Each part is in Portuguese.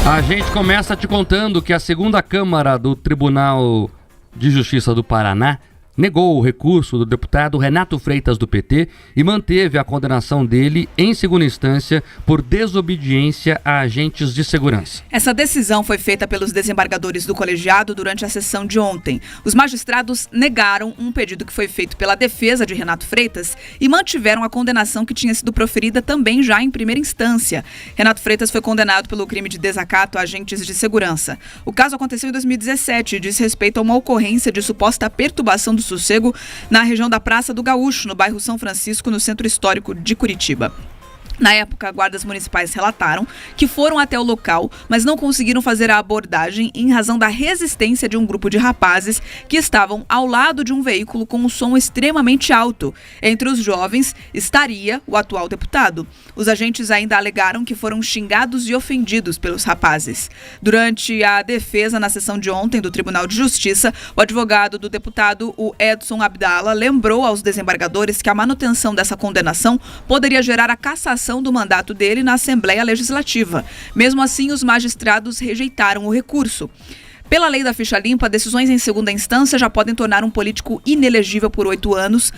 A gente começa te contando que a segunda Câmara do Tribunal de Justiça do Paraná negou o recurso do deputado Renato Freitas do PT e manteve a condenação dele em segunda instância por desobediência a agentes de segurança. Essa decisão foi feita pelos desembargadores do colegiado durante a sessão de ontem. Os magistrados negaram um pedido que foi feito pela defesa de Renato Freitas e mantiveram a condenação que tinha sido proferida também já em primeira instância. Renato Freitas foi condenado pelo crime de desacato a agentes de segurança. O caso aconteceu em 2017 e diz respeito a uma ocorrência de suposta perturbação do sossego na região da Praça do Gaúcho, no bairro São Francisco, no centro histórico de Curitiba. Na época, guardas municipais relataram que foram até o local, mas não conseguiram fazer a abordagem em razão da resistência de um grupo de rapazes que estavam ao lado de um veículo com um som extremamente alto. Entre os jovens estaria o atual deputado. Os agentes ainda alegaram que foram xingados e ofendidos pelos rapazes. Durante a defesa na sessão de ontem do Tribunal de Justiça, o advogado do deputado, o Edson Abdala, lembrou aos desembargadores que a manutenção dessa condenação poderia gerar a cassação do mandato dele na Assembleia Legislativa. Mesmo assim, os magistrados rejeitaram o recurso. Pela lei da ficha limpa, decisões em segunda instância já podem tornar um político inelegível por 8 anos,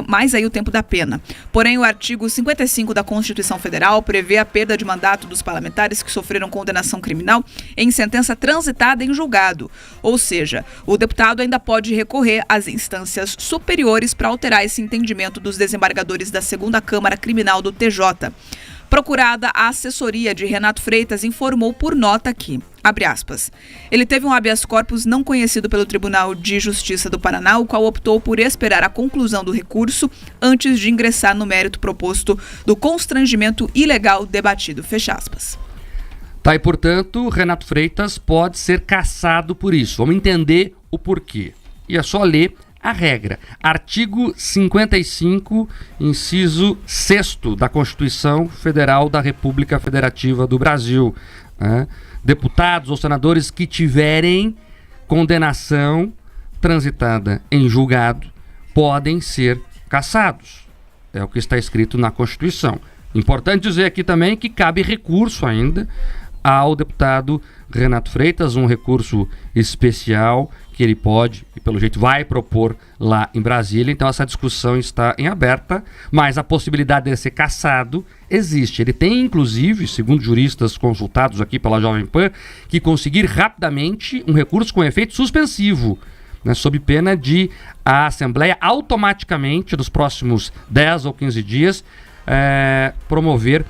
mais aí o tempo da pena. Porém, o artigo 55 da Constituição Federal prevê a perda de mandato dos parlamentares que sofreram condenação criminal em sentença transitada em julgado. Ou seja, o deputado ainda pode recorrer às instâncias superiores para alterar esse entendimento dos desembargadores da segunda Câmara Criminal do TJ. Procurada, a assessoria de Renato Freitas informou por nota que, abre aspas, ele teve um habeas corpus não conhecido pelo Tribunal de Justiça do Paraná, o qual optou por esperar a conclusão do recurso antes de ingressar no mérito proposto do constrangimento ilegal debatido, fecha aspas. Tá, e portanto, Renato Freitas pode ser cassado por isso. Vamos entender o porquê. E é só ler a regra. Artigo 55, inciso 6º da Constituição Federal da República Federativa do Brasil. Deputados ou senadores que tiverem condenação transitada em julgado podem ser cassados. É o que está escrito na Constituição. Importante dizer aqui também que cabe recurso ainda ao deputado Renato Freitas, um recurso especial que ele pode, e pelo jeito vai propor lá em Brasília. Então essa discussão está em aberta, mas a possibilidade de ser cassado existe. Ele tem, inclusive, segundo juristas consultados aqui pela Jovem Pan, que conseguir rapidamente um recurso com efeito suspensivo, né, sob pena de a Assembleia automaticamente, nos próximos 10 ou 15 dias, promover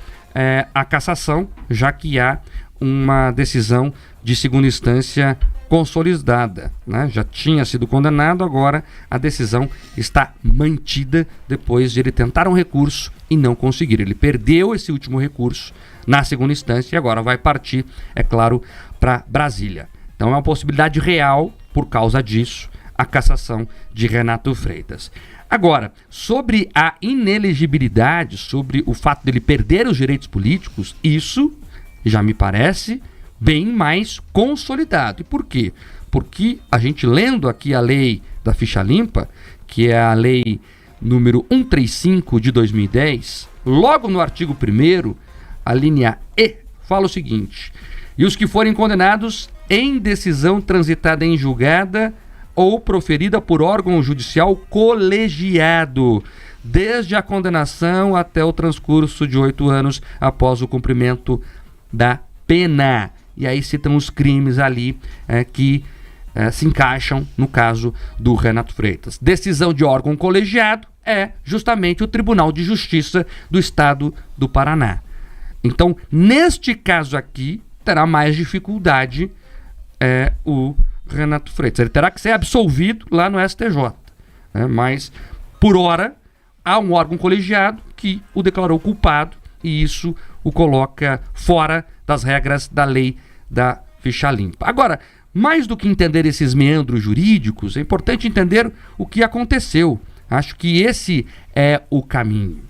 a cassação, já que há uma decisão de segunda instância consolidada, né? Já tinha sido condenado, agora a decisão está mantida depois de ele tentar um recurso e não conseguir. Ele perdeu esse último recurso na segunda instância e agora vai partir, é claro, para Brasília. Então é uma possibilidade real, por causa disso, a cassação de Renato Freitas. Agora, sobre a inelegibilidade, sobre o fato dele perder os direitos políticos, isso já me parece bem mais consolidado. E por quê? Porque a gente lendo aqui a lei da ficha limpa, que é a lei número 135 de 2010, logo no artigo 1º, a linha E, fala o seguinte: e os que forem condenados em decisão transitada em julgada ou proferida por órgão judicial colegiado, desde a condenação até o transcurso de 8 anos após o cumprimento da pena. E aí citam os crimes ali que se encaixam no caso do Renato Freitas. Decisão de órgão colegiado é justamente o Tribunal de Justiça do Estado do Paraná. Então, neste caso aqui, terá mais dificuldade o Renato Freitas. Ele terá que ser absolvido lá no STJ. Mas, por hora, há um órgão colegiado que o declarou culpado e isso o coloca fora das regras da lei da ficha limpa. Agora, mais do que entender esses meandros jurídicos, é importante entender o que aconteceu. Acho que esse é o caminho.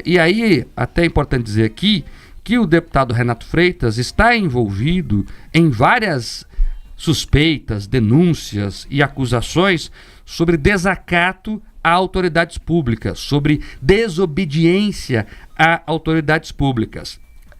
E aí, até é importante dizer aqui que o deputado Renato Freitas está envolvido em várias suspeitas, denúncias e acusações sobre desacato a autoridades públicas, sobre desobediência a autoridades públicas.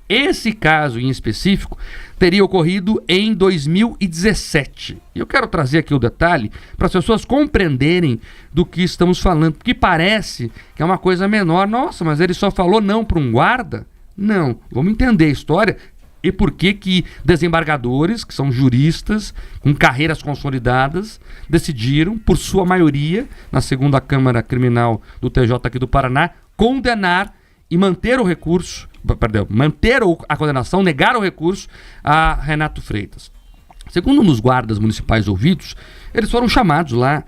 Esse caso em específico teria ocorrido em 2017. E eu quero trazer aqui o detalhe para as pessoas compreenderem do que estamos falando, porque parece que é uma coisa menor. Nossa, mas ele só falou não para um guarda? Não, vamos entender a história e por que desembargadores, que são juristas, com carreiras consolidadas, decidiram, por sua maioria, na segunda Câmara Criminal do TJ aqui do Paraná, condenar e manter o recurso, manter a condenação, negar o recurso a Renato Freitas. Segundo um dos guardas municipais ouvidos, eles foram chamados lá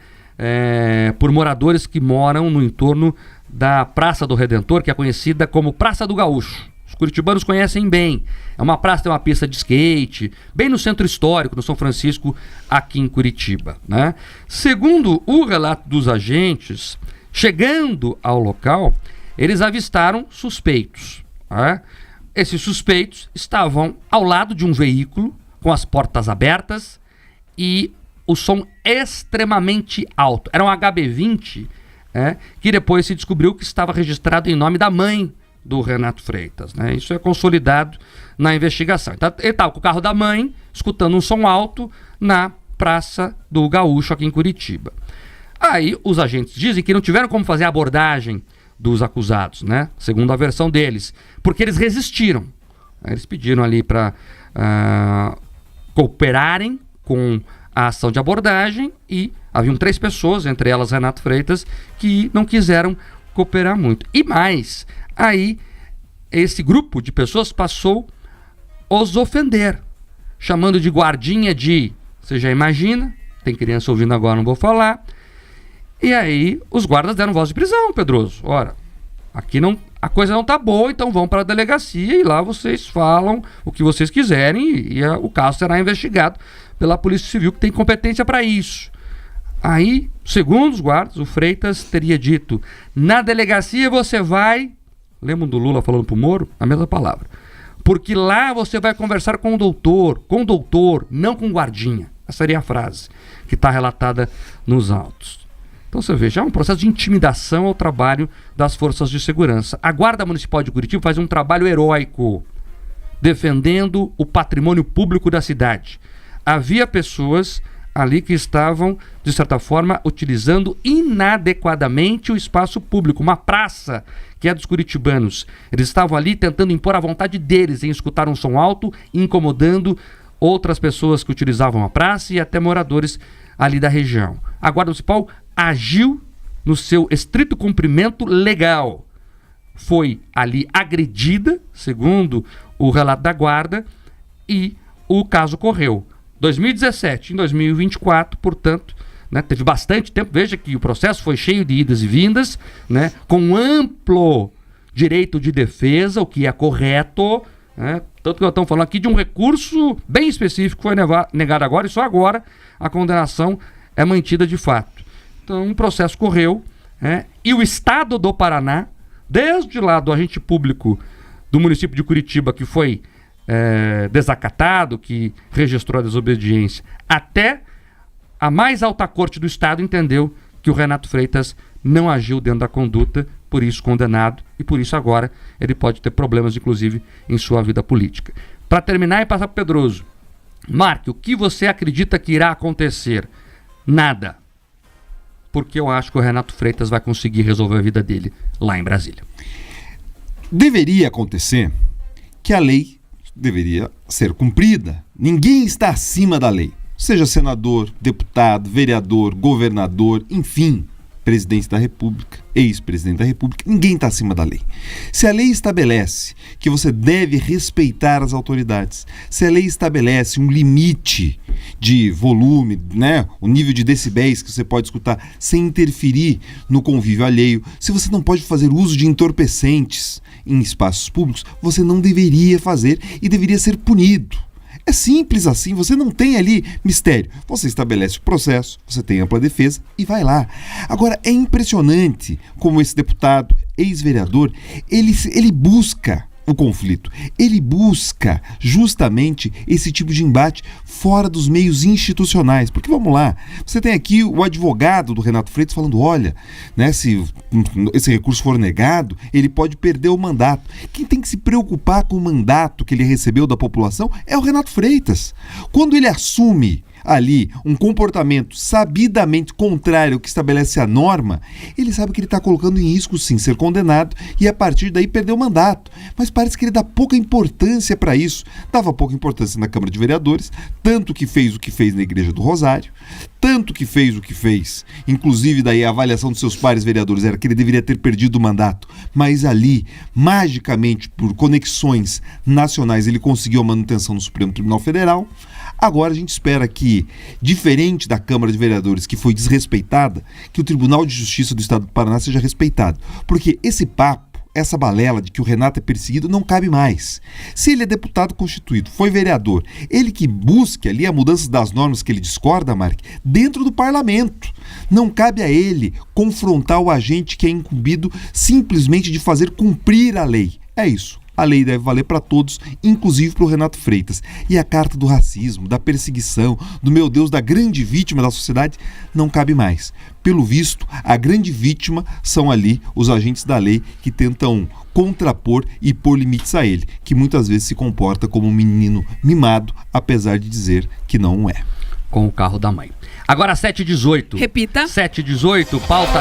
por moradores que moram no entorno da Praça do Redentor, que é conhecida como Praça do Gaúcho. Os curitibanos conhecem bem. É uma praça, tem uma pista de skate, bem no centro histórico, no São Francisco, aqui em Curitiba, né? Segundo o relato dos agentes, chegando ao local, eles avistaram suspeitos, né? Esses suspeitos estavam ao lado de um veículo com as portas abertas e o som extremamente alto. Era um HB20, que depois se descobriu que estava registrado em nome da mãe do Renato Freitas, né? Isso é consolidado na investigação. Então, ele estava com o carro da mãe, escutando um som alto na Praça do Gaúcho, aqui em Curitiba. Aí os agentes dizem que não tiveram como fazer a abordagem dos acusados, né? Segundo a versão deles, porque eles resistiram. Eles pediram ali para cooperarem com a ação de abordagem e haviam 3 pessoas, entre elas Renato Freitas, que não quiseram cooperar muito. E mais, aí esse grupo de pessoas passou a os ofender, chamando de guardinha de... Você já imagina, tem criança ouvindo agora, não vou falar. E aí os guardas deram voz de prisão, Pedroso. Ora, aqui não, a coisa não tá boa, então vão para a delegacia e lá vocês falam o que vocês quiserem e o caso será investigado pela Polícia Civil, que tem competência para isso. Aí, segundo os guardas, o Freitas teria dito: na delegacia você vai... Lembram do Lula falando pro Moro? A mesma palavra. Porque lá você vai conversar com o doutor, não com guardinha. Essa seria a frase que está relatada nos autos. Então você vê, já é um processo de intimidação ao trabalho das forças de segurança. A Guarda Municipal de Curitiba faz um trabalho heróico, defendendo o patrimônio público da cidade. Havia pessoas ali que estavam, de certa forma, utilizando inadequadamente o espaço público, uma praça que é dos curitibanos. Eles estavam ali tentando impor a vontade deles em escutar um som alto, incomodando outras pessoas que utilizavam a praça e até moradores ali da região. A Guarda Municipal agiu no seu estrito cumprimento legal. Foi ali agredida, segundo o relato da Guarda, e o caso correu. 2017, em 2024, portanto, né, teve bastante tempo. Veja que o processo foi cheio de idas e vindas, né, com amplo direito de defesa, o que é correto, né, tanto que nós estamos falando aqui de um recurso bem específico que foi negado agora, e só agora a condenação é mantida de fato. Então, um processo correu, né, e o Estado do Paraná, desde lá do agente público do município de Curitiba, que foi desacatado, que registrou a desobediência, até a mais alta corte do Estado entendeu que o Renato Freitas não agiu dentro da conduta, por isso condenado, e por isso agora ele pode ter problemas, inclusive, em sua vida política. Para terminar e passar para o Pedroso, Marque, o que você acredita que irá acontecer? Nada. Porque eu acho que o Renato Freitas vai conseguir resolver a vida dele lá em Brasília. Deveria acontecer que a lei deveria ser cumprida. Ninguém está acima da lei. Seja senador, deputado, vereador, governador, enfim, presidente da República, ex-presidente da República, ninguém está acima da lei. Se a lei estabelece que você deve respeitar as autoridades, se a lei estabelece um limite de volume, né, o nível de decibéis que você pode escutar sem interferir no convívio alheio, se você não pode fazer uso de entorpecentes em espaços públicos, você não deveria fazer e deveria ser punido. É simples assim, você não tem ali mistério. Você estabelece o processo, você tem ampla defesa e vai lá. Agora, é impressionante como esse deputado, ex-vereador, ele busca o conflito. Ele busca justamente esse tipo de embate fora dos meios institucionais. Porque vamos lá, você tem aqui o advogado do Renato Freitas falando, olha, né, se esse recurso for negado, ele pode perder o mandato. Quem tem que se preocupar com o mandato que ele recebeu da população é o Renato Freitas. Quando ele assume ali um comportamento sabidamente contrário ao que estabelece a norma, ele sabe que ele está colocando em risco sim ser condenado e a partir daí perder o mandato. Mas parece que ele dá pouca importância para isso. Dava pouca importância na Câmara de Vereadores, tanto que fez o que fez na Igreja do Rosário, tanto que fez o que fez, inclusive daí a avaliação dos seus pares vereadores era que ele deveria ter perdido o mandato, mas ali, magicamente, por conexões nacionais, ele conseguiu a manutenção no Supremo Tribunal Federal. Agora a gente espera que, diferente da Câmara de Vereadores, que foi desrespeitada, que o Tribunal de Justiça do Estado do Paraná seja respeitado. Porque esse papo, essa balela de que o Renato é perseguido não cabe mais. Se ele é deputado constituído, foi vereador, ele que busque ali a mudança das normas que ele discorda, Mark, dentro do parlamento. Não cabe a ele confrontar o agente que é incumbido simplesmente de fazer cumprir a lei. É isso. A lei deve valer para todos, inclusive para o Renato Freitas. E a carta do racismo, da perseguição, do meu Deus, da grande vítima da sociedade, não cabe mais. Pelo visto, a grande vítima são ali os agentes da lei que tentam contrapor e pôr limites a ele, que muitas vezes se comporta como um menino mimado, apesar de dizer que não é. Com o carro da mãe. Agora 7h18. Repita. 7h18, pauta